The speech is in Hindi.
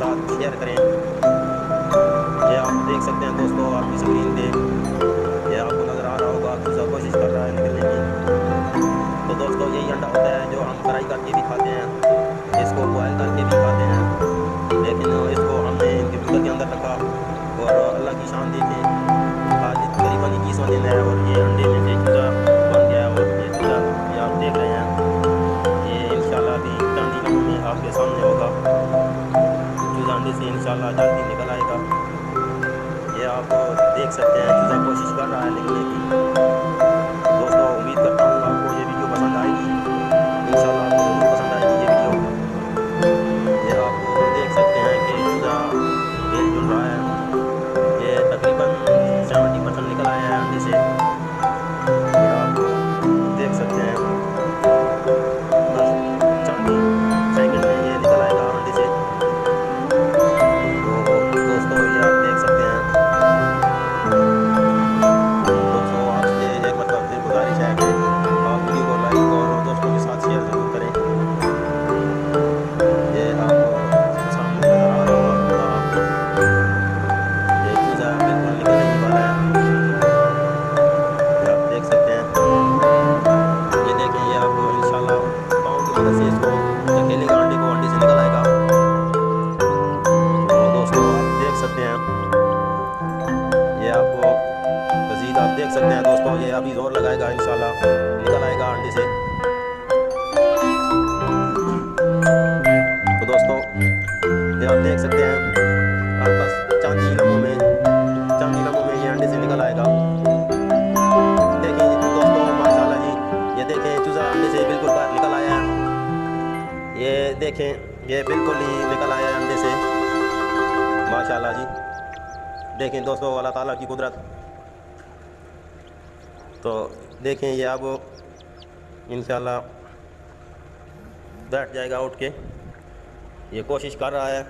साथ शेयर करें। ये आप देख सकते हैं दोस्तों आपकी स्क्रीन पे, ये आपको नज़र आ रहा होगा, चूज़ा कोशिश कर रहा है निकलने की। तो दोस्तों यही अंडा होता है जो हम फ्राई करके भी खाते हैं, इसको बॉयल करके भी खाते हैं, लेकिन इसको हमने इंक्यूबेटर के अंदर रखा और अल्लाह की शान देखें, आज करीबन 21वां दिन है और ये अंडे में से चूज़ा बन गया। और ये चूज़ा ये आप देख रहे हैं, ये इंशाल्लाह अभी चंद दिनों में आपके सामने होगा। चूज़ा अंडे से इंशाल्लाह जल्दी निकल आएगा। ये आप देख सकते हैं चूज़ा कोशिश कर रहा है निकलने की। दोस्तों उम्मीद करता हूँ आपको ये वीडियो पसंद आएगी, इंशाल्लाह आपको ज़रूर पसंद आएगी ये वीडियो। ये आप देख सकते हैं कि चूज़ा हिल जुल रहा है, ये तकरीबन 70% निकल आया है अंडे से। ये आप देख सकते हैं, बस चंद ही सेकंड में ये निकल आएगा अंडे से। तो दोस्तों ये आप देख सकते हैं। दोस्तों आपसे एक मतलब फिर गुजारिश है कि आप वीडियो को लाइक और दोस्तों के साथ शेयर ज़रूर करें। ये आप सामने नज़र आ रहा होगा आपको, ये चूज़ा बिल्कुल निकलने ही वाला है, ये आप देख सकते हैं। ये देखें, ये आप इंशाल्लाह पाँव की मदद से इसको धकेलेगा, अंडे को अंडे से निकल आएगा। तो दोस्तों आप देख सकते हैं, ये आपको मज़ीद आप देख सकते हैं दोस्तों, ये अभी ज़ोर लगाएगा, इंशाल्लाह निकल आएगा अंडे से। तो दोस्तों ये आप देख सकते हैं, आप बस चंद ही लम्हों में ये अंडे से निकल आएगा। देखिए दोस्तों माशाल्लाह जी, ये देखें चूज़ा अंडे से बिल्कुल बाहर निकल आया है। ये देखें, ये बिल्कुल ही निकल आया है अंडे से, माशाल्लाह जी। देखें दोस्तों अल्लाह ताला की कुदरत। तो देखें ये अब इंशाल्लाह बैठ जाएगा उठ के, ये कोशिश कर रहा है।